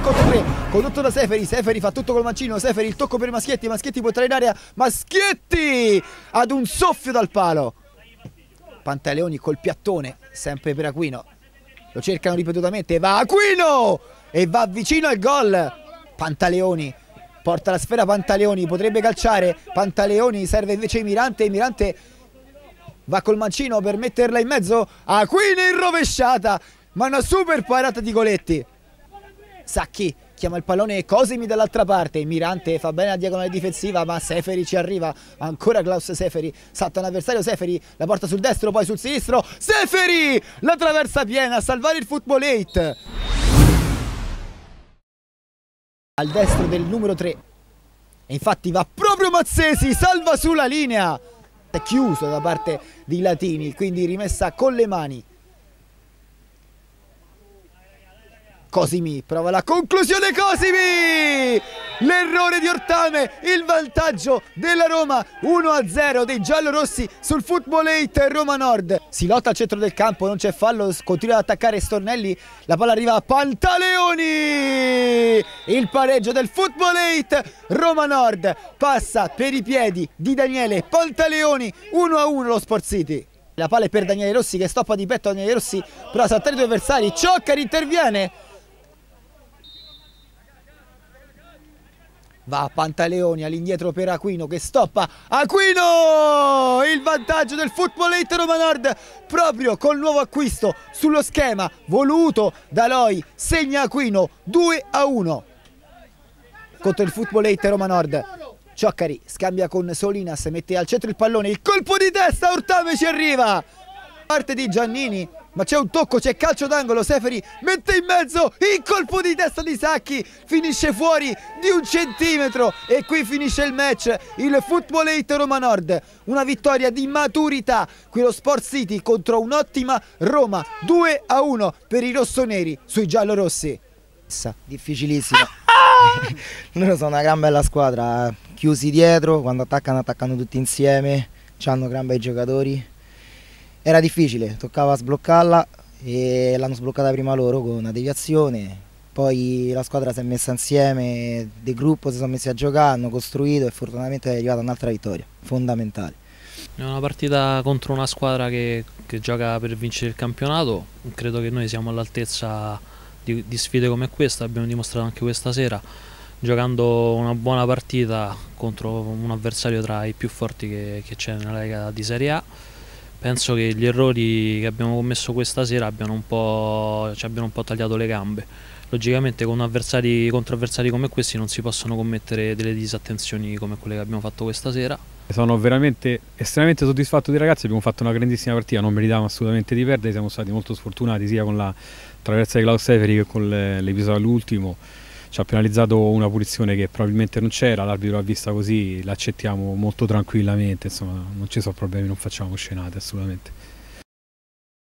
contro 3, condotto da Seferi. Seferi fa tutto col mancino, Seferi il tocco per Maschietti, Maschietti può entrare in area, Maschietti ad un soffio dal palo. Pantaleoni col piattone, sempre per Aquino, lo cercano ripetutamente, va Aquino e va vicino al gol. Pantaleoni porta la sfera, Pantaleoni potrebbe calciare, Pantaleoni serve invece Mirante, Mirante va col mancino per metterla in mezzo, Aquino in rovesciata, ma una super parata di Coletti. Sacchi chiama il pallone, Cosimi dall'altra parte, Mirante fa bene la diagonale difensiva, ma Seferi ci arriva, ancora Klaus Seferi, salta un avversario, Seferi la porta sul destro, poi sul sinistro, Seferi la traversa piena a salvare il Football 8. Al destro del numero 3, e infatti va proprio Mazzesi, salva sulla linea, è chiuso da parte di Latini, quindi rimessa con le mani. Cosimi prova la conclusione, Cosimi! L'errore di Ortame, il vantaggio della Roma, 1-0 dei giallorossi sul Football 8 Roma Nord. Si lotta al centro del campo, non c'è fallo, continua ad attaccare Stornelli, la palla arriva a Pantaleoni! Il pareggio del Football 8 Roma Nord, passa per i piedi di Daniele Pantaleoni, 1-1 lo Sport City. La palla è per Daniele Rossi che stoppa di petto, Daniele Rossi prova a saltare i due avversari, Cioccari interviene. Va Pantaleoni all'indietro per Aquino che stoppa, Aquino! Il vantaggio del Football 8 Roma Nord proprio col nuovo acquisto sullo schema voluto da Loi, segna Aquino 2-1 contro il Football 8 Roma Nord. Cioccari scambia con Solinas, mette al centro il pallone, il colpo di testa, Ortame ci arriva, parte di Giannini, ma c'è un tocco, c'è calcio d'angolo, Seferi mette in mezzo, il colpo di testa di Sacchi finisce fuori di 1 centimetro e qui finisce il match. Il Football 8 Roma Nord, una vittoria di maturità, qui lo Sport City contro un'ottima Roma, 2-1 per i rossoneri sui giallorossi. Difficilissimo. Loro sono una gran bella squadra, chiusi dietro, quando attaccano tutti insieme, hanno gran bei giocatori. Era difficile, toccava sbloccarla e l'hanno sbloccata prima loro con una deviazione, poi la squadra si è messa insieme, del gruppo si sono messi a giocare, hanno costruito e fortunatamente è arrivata un'altra vittoria, fondamentale. È una partita contro una squadra che gioca per vincere il campionato, credo che noi siamo all'altezza di sfide come questa, abbiamo dimostrato anche questa sera, giocando una buona partita contro un avversario tra i più forti che c'è nella Lega di Serie A. Penso che gli errori che abbiamo commesso questa sera ci abbiano un po' tagliato le gambe. Logicamente contro avversari come questi non si possono commettere delle disattenzioni come quelle che abbiamo fatto questa sera. Sono veramente estremamente soddisfatto dei ragazzi, abbiamo fatto una grandissima partita, non meritavamo assolutamente di perdere, siamo stati molto sfortunati sia con la traversa di Klaus Seferi che con l'episodio all'ultimo. Ci ha penalizzato una punizione che probabilmente non c'era, l'arbitro l'ha vista così, l'accettiamo molto tranquillamente, insomma non ci sono problemi, non facciamo scenate assolutamente.